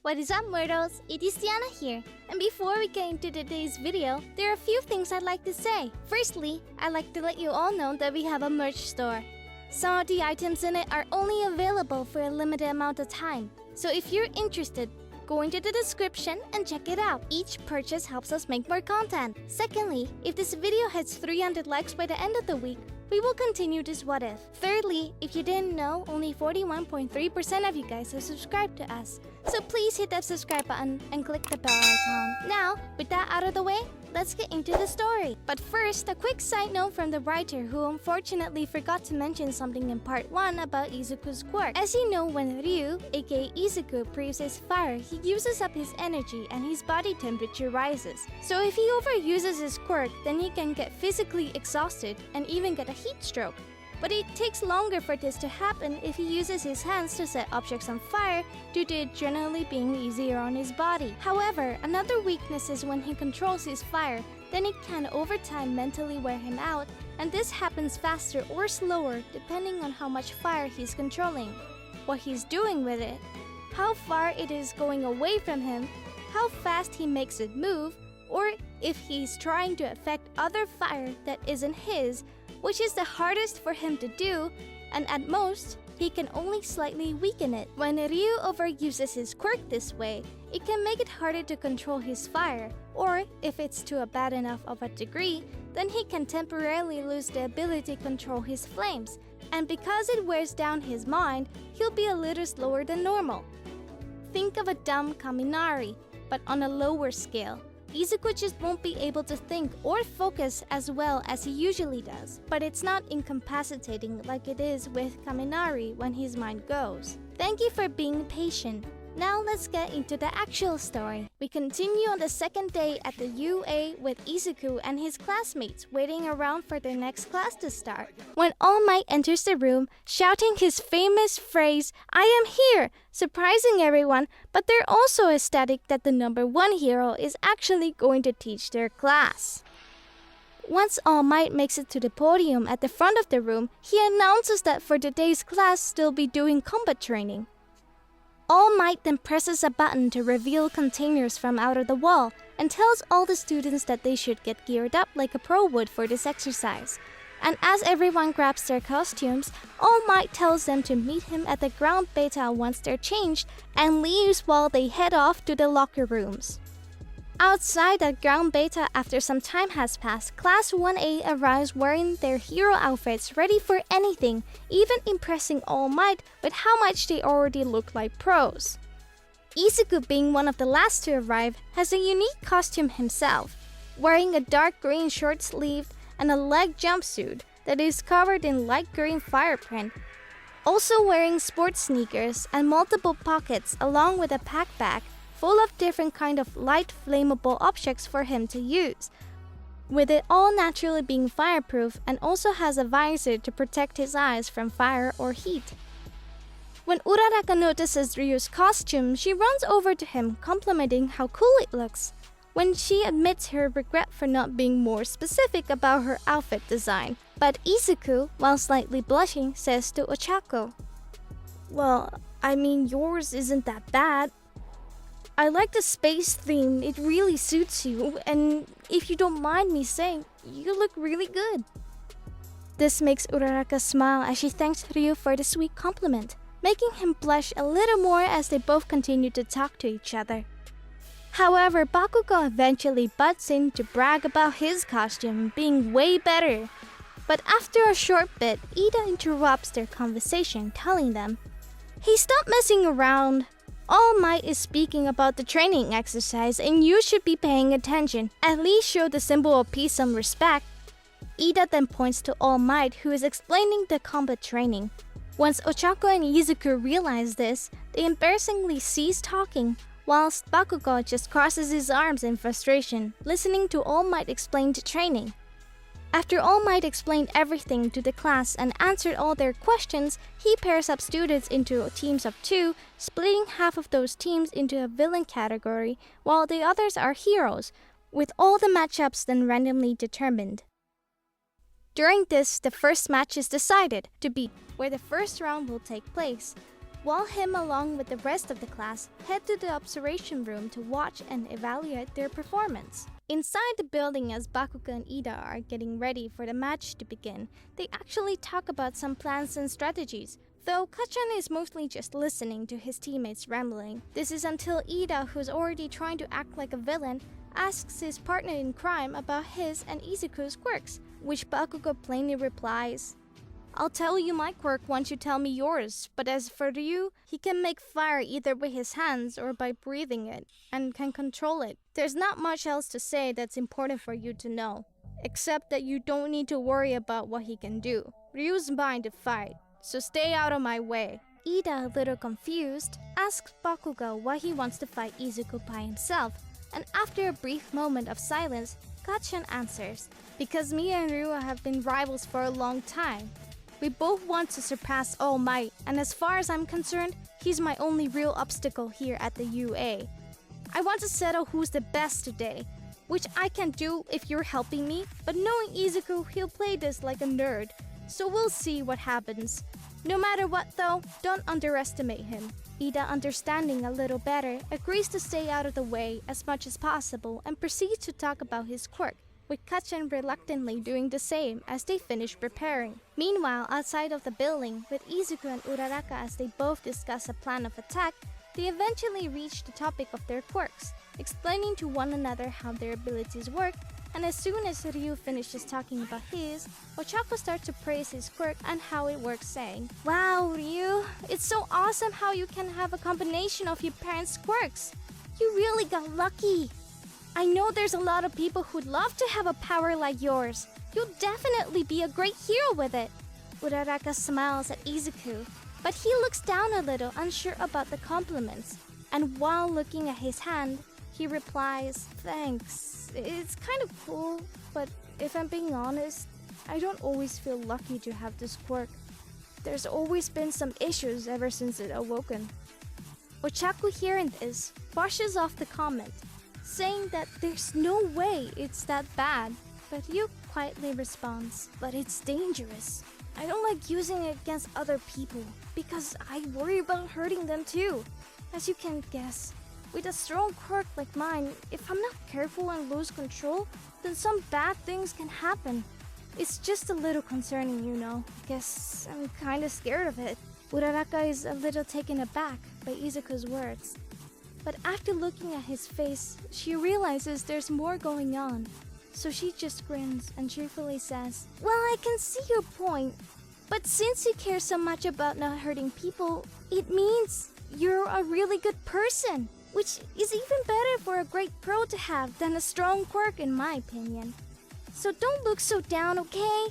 What is up, Myrtles? It is Diana here. And before we get into today's video, there are a few things I'd like to say. Firstly, I'd like to let you all know that we have a merch store. Some of the items in it are only available for a limited amount of time. So if you're interested, go into the description and check it out. Each purchase helps us make more content. Secondly, if this video hits 300 likes by the end of the week, we will continue this What If. Thirdly, if you didn't know, only 41.3% of you guys have subscribed to us. So please hit that subscribe button and click the bell icon. Now, with that out of the way, let's get into the story. But first, a quick side note from the writer who unfortunately forgot to mention something in part 1 about Izuku's quirk. As you know, when Ryu, aka Izuku, breathes his fire, he uses up his energy and his body temperature rises. So if he overuses his quirk, then he can get physically exhausted and even get a heat stroke. But it takes longer for this to happen if he uses his hands to set objects on fire due to it generally being easier on his body. However, another weakness is when he controls his fire, then it can over time mentally wear him out, and this happens faster or slower depending on how much fire he's controlling, what he's doing with it, how far it is going away from him, how fast he makes it move, or if he's trying to affect other fire that isn't his, which is the hardest for him to do, and at most, he can only slightly weaken it. When Ryu overuses his quirk this way, it can make it harder to control his fire, or if it's to a bad enough of a degree, then he can temporarily lose the ability to control his flames, and because it wears down his mind, he'll be a little slower than normal. Think of a dumb Kaminari, but on a lower scale. Izuku just won't be able to think or focus as well as he usually does, but it's not incapacitating like it is with Kaminari when his mind goes. Thank you for being patient. Now let's get into the actual story. We continue on the second day at the UA with Izuku and his classmates waiting around for their next class to start. When All Might enters the room, shouting his famous phrase, "I am here!" surprising everyone, but they're also ecstatic that the number 1 hero is actually going to teach their class. Once All Might makes it to the podium at the front of the room, he announces that for today's class they'll be doing combat training. All Might then presses a button to reveal containers from out of the wall and tells all the students that they should get geared up like a pro would for this exercise. And as everyone grabs their costumes, All Might tells them to meet him at the ground beta once they're changed and leaves while they head off to the locker rooms. Outside the ground beta, after some time has passed, Class 1A arrives wearing their hero outfits ready for anything, even impressing All Might with how much they already look like pros. Izuku, being one of the last to arrive, has a unique costume himself, wearing a dark green short sleeve and a leg jumpsuit that is covered in light green fire print, also wearing sports sneakers and multiple pockets along with a pack bag full of different kind of light flammable objects for him to use, with it all naturally being fireproof and also has a visor to protect his eyes from fire or heat. When Uraraka notices Ryu's costume, she runs over to him complimenting how cool it looks, when she admits her regret for not being more specific about her outfit design. But Izuku, while slightly blushing, says to Ochako, "Well, I mean, yours isn't that bad. I like the space theme, it really suits you, and if you don't mind me saying, you look really good." This makes Uraraka smile as she thanks Ryu for the sweet compliment, making him blush a little more as they both continue to talk to each other. However, Bakugo eventually butts in to brag about his costume being way better. But after a short bit, Ida interrupts their conversation, telling them, "Hey, stop messing around. All Might is speaking about the training exercise and you should be paying attention. At least show the symbol of peace some respect." Ida then points to All Might, who is explaining the combat training. Once Ochako and Izuku realize this, they embarrassingly cease talking, whilst Bakugo just crosses his arms in frustration, listening to All Might explain the training. After All Might explained everything to the class and answered all their questions, he pairs up students into teams of 2, splitting half of those teams into a villain category, while the others are heroes, with all the matchups then randomly determined. During this, the first match is decided to be where the first round will take place. while him along with the rest of the class head to the observation room to watch and evaluate their performance. Inside the building, as Bakugo and Ida are getting ready for the match to begin, they actually talk about some plans and strategies, though Kachan is mostly just listening to his teammates rambling. This is until Ida, who's already trying to act like a villain, asks his partner in crime about his and Izuku's quirks, which Bakugo plainly replies, "I'll tell you my quirk once you tell me yours, but as for you, he can make fire either with his hands or by breathing it, and can control it. There's not much else to say that's important for you to know, except that you don't need to worry about what he can do. Ryu's mine to fight, so stay out of my way." Ida, a little confused, asks Bakugo why he wants to fight Izuku by himself, and after a brief moment of silence, Kachan answers, "Because me and Ryu have been rivals for a long time. We both want to surpass All Might, and as far as I'm concerned, he's my only real obstacle here at the UA. I want to settle who's the best today, which I can do if you're helping me, but knowing Izuku, he'll play this like a nerd, so we'll see what happens. No matter what though, don't underestimate him." Ida, understanding a little better, agrees to stay out of the way as much as possible and proceeds to talk about his quirk, with Kachan reluctantly doing the same as they finish preparing. Meanwhile, outside of the building, with Izuku and Uraraka as they both discuss a plan of attack, they eventually reach the topic of their quirks, explaining to one another how their abilities work, and as soon as Ryu finishes talking about his, Ochako starts to praise his quirk and how it works, saying, "Wow, Ryu, it's so awesome how you can have a combination of your parents' quirks. You really got lucky. I know there's a lot of people who'd love to have a power like yours. You'll definitely be a great hero with it." Uraraka smiles at Izuku, but he looks down a little, unsure about the compliments, and while looking at his hand, he replies, "Thanks. It's kind of cool, but if I'm being honest, I don't always feel lucky to have this quirk. There's always been some issues ever since it awoken." Ochako, hearing this, brushes off the comment, saying that there's no way it's that bad, but Ryu quietly responds, "But it's dangerous. I don't like using it against other people because I worry about hurting them too. As you can guess, with a strong quirk like mine, if I'm not careful and lose control, then some bad things can happen. It's just a little concerning, you know. I guess I'm kinda scared of it." Uraraka is a little taken aback by Izuku's words, but after looking at his face, she realizes there's more going on. So she just grins and cheerfully says, "Well, I can see your point, but since you care so much about not hurting people, it means you're a really good person, which is even better for a great pro to have than a strong quirk in my opinion. So don't look so down, okay?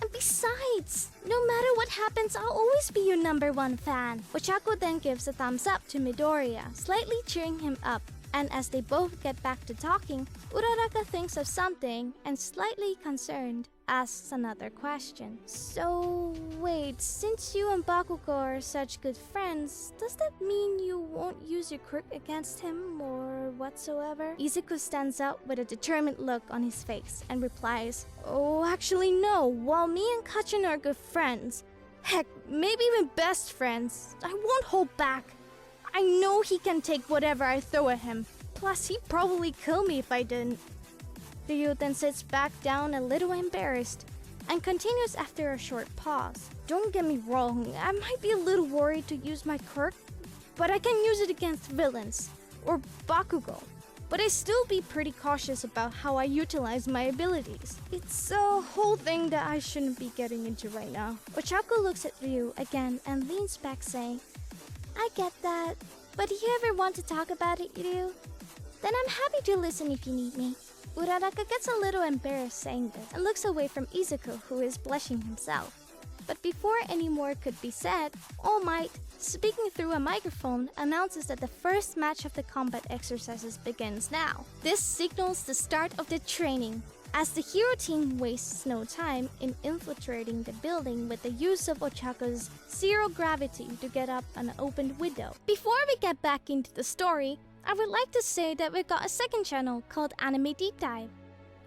And besides, no matter what happens, I'll always be your #1 fan." Ochako then gives a thumbs up to Midoriya, slightly cheering him up. And as they both get back to talking, Uraraka thinks of something and, slightly concerned, asks another question. "So, wait, since you and Bakugo are such good friends, does that mean you won't use your quirk against him or whatsoever?" Izuku stands up with a determined look on his face and replies, "Oh, actually no, while me and Kachan are good friends, heck, maybe even best friends, I won't hold back. I know he can take whatever I throw at him. Plus, he'd probably kill me if I didn't." Ryu then sits back down a little embarrassed and continues after a short pause. "Don't get me wrong, I might be a little worried to use my quirk, but I can use it against villains or Bakugo. But I still be pretty cautious about how I utilize my abilities. It's a whole thing that I shouldn't be getting into right now." Ochako looks at Ryu again and leans back, saying, "I get that, but if you ever want to talk about it, Ryu, then I'm happy to listen if you need me." Uraraka gets a little embarrassed saying this and looks away from Izuku, who is blushing himself. But before any more could be said, All Might, speaking through a microphone, announces that the first match of the combat exercises begins now. This signals the start of the training, as the hero team wastes no time in infiltrating the building with the use of Ochako's zero gravity to get up an opened window. Before we get back into the story, I would like to say that we got a second channel called Anime Deep Dive.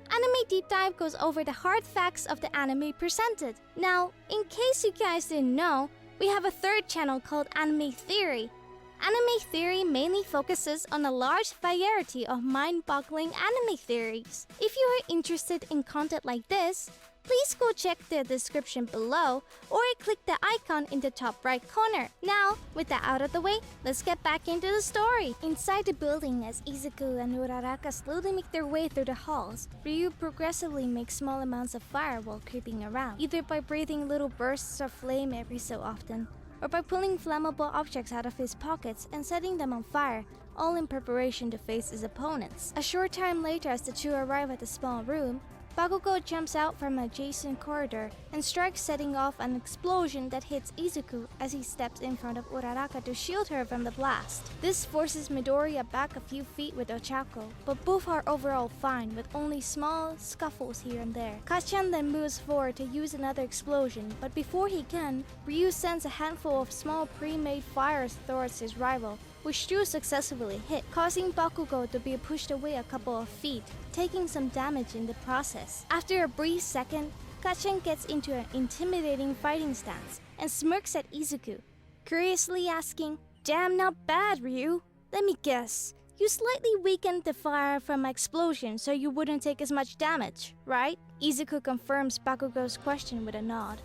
Anime Deep Dive goes over the hard facts of the anime presented. Now, in case you guys didn't know, we have a third channel called Anime Theory. Anime Theory mainly focuses on a large variety of mind-boggling anime theories. If you are interested in content like this, please go check the description below or click the icon in the top right corner. Now, with that out of the way, let's get back into the story. Inside the building, as Izuku and Uraraka slowly make their way through the halls, Ryu progressively makes small amounts of fire while creeping around, either by breathing little bursts of flame every so often, or by pulling flammable objects out of his pockets and setting them on fire, all in preparation to face his opponents. A short time later, as the two arrive at the small room, Bakugo jumps out from an adjacent corridor and strikes, setting off an explosion that hits Izuku as he steps in front of Uraraka to shield her from the blast. This forces Midoriya back a few feet with Ochako, but both are overall fine with only small scuffles here and there. Kacchan then moves forward to use another explosion, but before he can, Ryu sends a handful of small pre-made fires towards his rival, which do successfully hit, causing Bakugo to be pushed away a couple of feet, taking some damage in the process. After a brief second, Kacchan gets into an intimidating fighting stance and smirks at Izuku, curiously asking, "Damn, not bad, Ryu. Let me guess, you slightly weakened the fire from my explosion so you wouldn't take as much damage, right?" Izuku confirms Bakugo's question with a nod,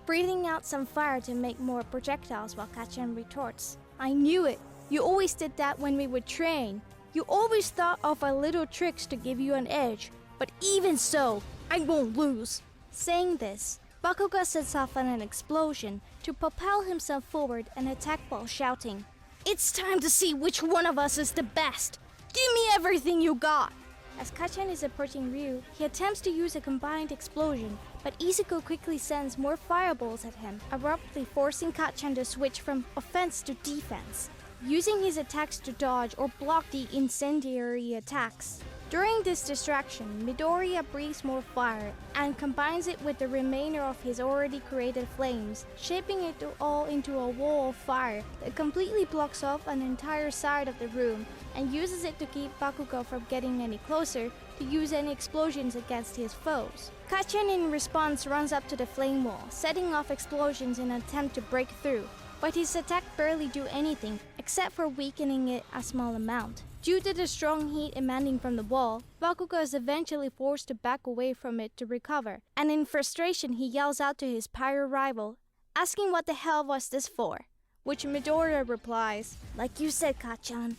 breathing out some fire to make more projectiles while Kacchan retorts, "I knew it. You always did that when we would train. You always thought of our little tricks to give you an edge. But even so, I won't lose." Saying this, Bakugo sets off on an explosion to propel himself forward and attack while shouting, "It's time to see which one of us is the best. Give me everything you got." As Kacchan is approaching Ryu, he attempts to use a combined explosion, but Izuku quickly sends more fireballs at him, abruptly forcing Kacchan to switch from offense to defense, using his attacks to dodge or block the incendiary attacks. During this distraction, Midoriya breathes more fire and combines it with the remainder of his already created flames, shaping it all into a wall of fire that completely blocks off an entire side of the room and uses it to keep Bakugo from getting any closer to use any explosions against his foes. Kacchan in response runs up to the flame wall, setting off explosions in an attempt to break through, but his attack barely do anything except for weakening it a small amount. Due to the strong heat emanating from the wall, Bakugo is eventually forced to back away from it to recover, and in frustration he yells out to his pyro rival, asking what the hell was this for, which Midoriya replies, "Like you said, Kacchan,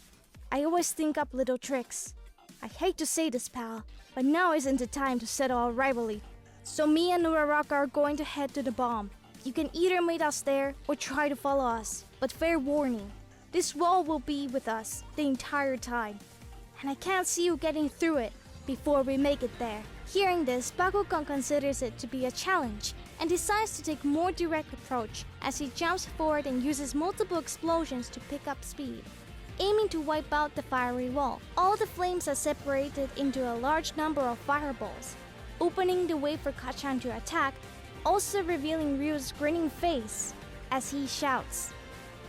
I always think up little tricks. I hate to say this, pal, but now isn't the time to settle our rivalry. So me and Uraraka are going to head to the bomb. You can either meet us there or try to follow us, but fair warning, this wall will be with us the entire time, and I can't see you getting through it before we make it there." Hearing this, Bakugo considers it to be a challenge and decides to take a more direct approach as he jumps forward and uses multiple explosions to pick up speed, aiming to wipe out the fiery wall. All the flames are separated into a large number of fireballs, opening the way for Kacchan to attack, also revealing Ryu's grinning face as he shouts,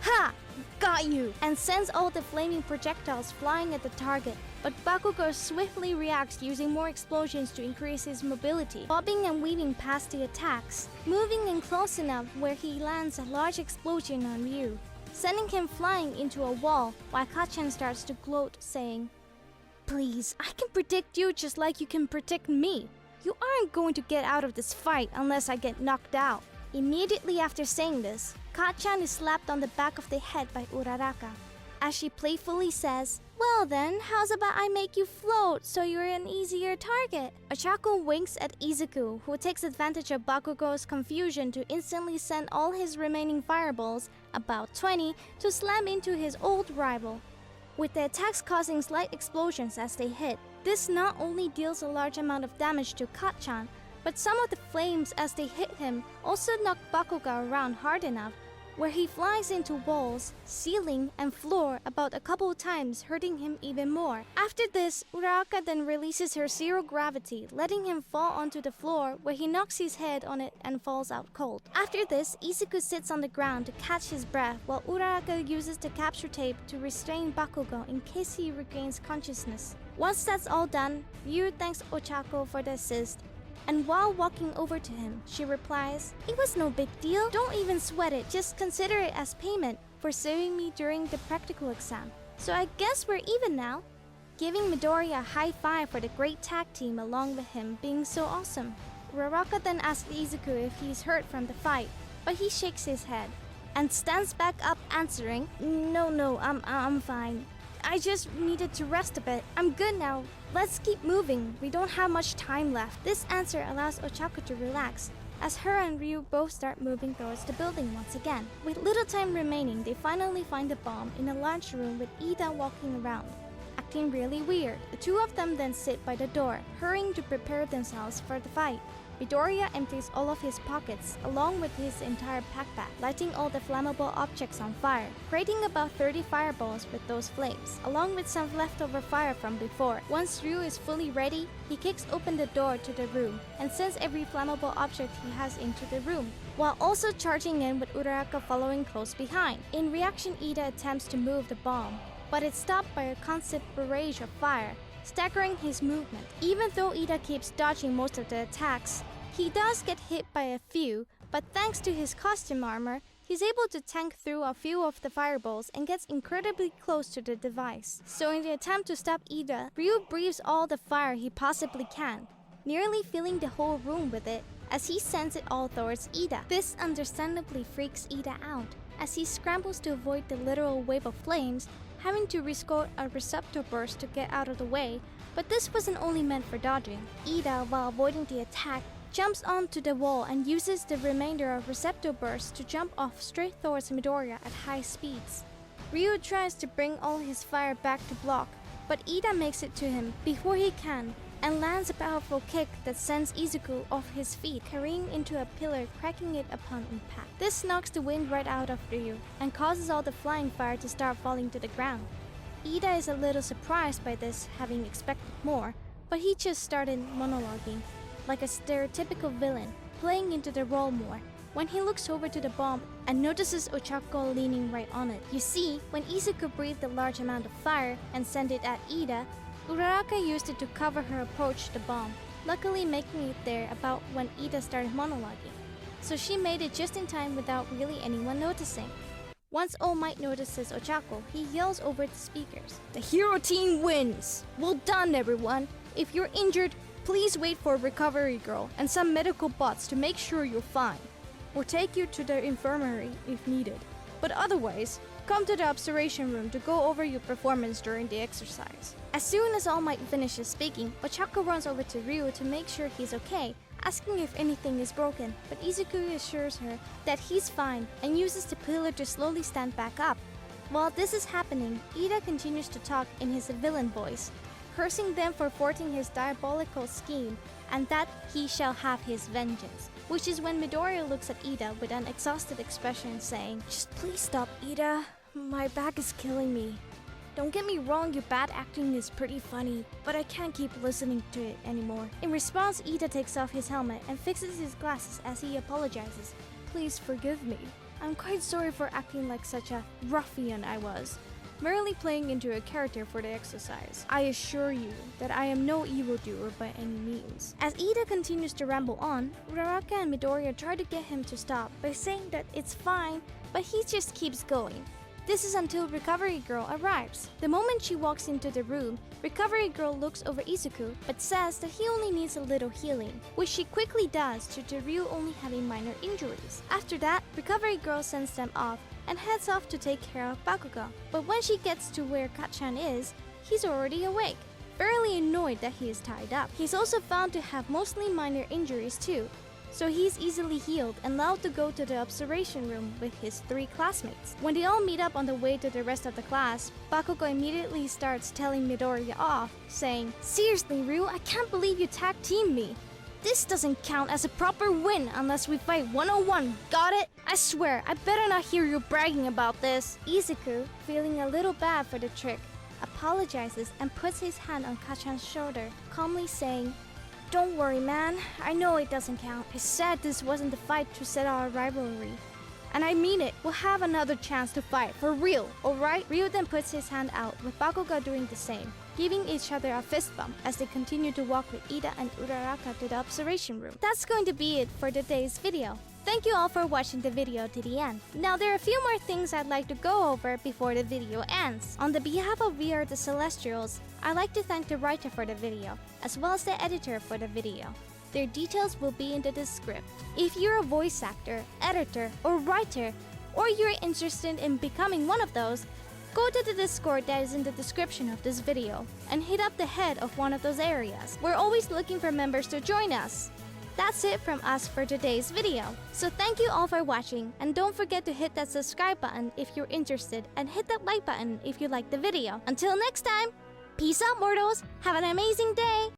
"Ha! Got you!" and sends all the flaming projectiles flying at the target. But Bakugo swiftly reacts using more explosions to increase his mobility, bobbing and weaving past the attacks, moving in close enough where he lands a large explosion on Ryu, sending him flying into a wall while Kacchan starts to gloat, saying, "Please, I can predict you just like you can predict me. You aren't going to get out of this fight unless I get knocked out." Immediately after saying this, Kacchan is slapped on the back of the head by Uraraka, as she playfully says, "Well then, how's about I make you float so you're an easier target?" Ochako winks at Izuku, who takes advantage of Bakugo's confusion to instantly send all his remaining fireballs, about 20, to slam into his old rival, with the attacks causing slight explosions as they hit. This not only deals a large amount of damage to Kacchan, but some of the flames as they hit him also knock Bakugo around hard enough where he flies into walls, ceiling, and floor about a couple times, hurting him even more. After this, Uraraka then releases her zero gravity, letting him fall onto the floor where he knocks his head on it and falls out cold. After this, Izuku sits on the ground to catch his breath while Uraraka uses the capture tape to restrain Bakugo in case he regains consciousness. Once that's all done, Ryu thanks Ochako for the assist, And while walking over to him, she replies, "It was no big deal. Don't even sweat it. Just consider it as payment for saving me during the practical exam. So I guess we're even now." Giving Midoriya a high five for the great tag team along with him being so awesome. Uraraka then asks Izuku if he's hurt from the fight, but he shakes his head and stands back up answering, No, I'm fine. I just needed to rest a bit. I'm good now. Let's keep moving. We don't have much time left." This answer allows Ochako to relax, as her and Ryu both start moving towards the building once again. With little time remaining, they finally find the bomb in a large room with Ida walking around, acting really weird. The two of them then sit by the door, hurrying to prepare themselves for the fight. Midoriya empties all of his pockets, along with his entire backpack, lighting all the flammable objects on fire, creating about 30 fireballs with those flames, along with some leftover fire from before. Once Ryu is fully ready, he kicks open the door to the room and sends every flammable object he has into the room, while also charging in with Uraraka following close behind. In reaction, Ida attempts to move the bomb, but it's stopped by a constant barrage of fire, staggering his movement. Even though Ida keeps dodging most of the attacks, he does get hit by a few, but thanks to his costume armor, he's able to tank through a few of the fireballs and gets incredibly close to the device. So in the attempt to stop Ida, Ryu breathes all the fire he possibly can, nearly filling the whole room with it as he sends it all towards Ida. This understandably freaks Ida out, as he scrambles to avoid the literal wave of flames, having to resort a receptor burst to get out of the way, but this wasn't only meant for dodging. Ida, while avoiding the attack, jumps onto the wall and uses the remainder of receptor burst to jump off straight towards Midoriya at high speeds. Ryu tries to bring all his fire back to block, but Ida makes it to him before he can, and lands a powerful kick that sends Izuku off his feet, carrying into a pillar, cracking it upon impact. This knocks the wind right out of Ryu and causes all the flying fire to start falling to the ground. Ida is a little surprised by this, having expected more, but he just started monologuing, like a stereotypical villain, playing into the role more, when he looks over to the bomb and notices Ochako leaning right on it. You see, when Izuku breathed a large amount of fire and sent it at Ida, Uraraka used it to cover her approach to the bomb, luckily making it there about when Ida started monologuing. So she made it just in time without really anyone noticing. Once All Might notices Ochako, he yells over the speakers, "The hero team wins! Well done, everyone! If you're injured, please wait for a recovery girl and some medical bots to make sure you're fine, or take you to the infirmary if needed. But otherwise, come to the observation room to go over your performance during the exercise." As soon as All Might finishes speaking, Ochako runs over to Ryu to make sure he's okay, asking if anything is broken, but Izuku assures her that he's fine and uses the pillar to slowly stand back up. While this is happening, Ida continues to talk in his villain voice, cursing them for thwarting his diabolical scheme and that he shall have his vengeance, which is when Midoriya looks at Ida with an exhausted expression saying, "Just please stop, Ida. My back is killing me. Don't get me wrong, your bad acting is pretty funny, but I can't keep listening to it anymore." In response, Ida takes off his helmet and fixes his glasses as he apologizes. "Please forgive me. I'm quite sorry for acting like such a ruffian I was, merely playing into a character for the exercise. I assure you that I am no evildoer by any means." As Ida continues to ramble on, Uraraka and Midoriya try to get him to stop by saying that it's fine, but he just keeps going. This is until Recovery Girl arrives. The moment she walks into the room, Recovery Girl looks over Izuku, but says that he only needs a little healing, which she quickly does due to Ryu only having minor injuries. After that, Recovery Girl sends them off and heads off to take care of Bakugo. But when she gets to where Kachan is, he's already awake, fairly annoyed that he is tied up. He's also found to have mostly minor injuries too, so he's easily healed and allowed to go to the observation room with his 3 classmates. When they all meet up on the way to the rest of the class, Bakugo immediately starts telling Midoriya off, saying, "Seriously, Ryu, I can't believe you tag-teamed me. This doesn't count as a proper win unless we fight 1-on-1, got it? I swear, I better not hear you bragging about this." Izuku, feeling a little bad for the trick, apologizes and puts his hand on Kachan's shoulder, calmly saying, "Don't worry, man. I know it doesn't count. I said this wasn't the fight to set our rivalry. And I mean it, we'll have another chance to fight, for real, alright? Ryu then puts his hand out, with Bakugo doing the same, giving each other a fist bump as they continue to walk with Ida and Uraraka to the observation room. That's going to be it for today's video. Thank you all for watching the video to the end. Now there are a few more things I'd like to go over before the video ends. On the behalf of We Are the Celestials, I'd like to thank the writer for the video, as well as the editor for the video. Their details will be in the description. If you're a voice actor, editor, or writer, or you're interested in becoming one of those, go to the Discord that is in the description of this video and hit up the head of one of those areas. We're always looking for members to join us. That's it from us for today's video. So thank you all for watching, and don't forget to hit that subscribe button if you're interested and hit that like button if you liked the video. Until next time, peace out mortals, have an amazing day!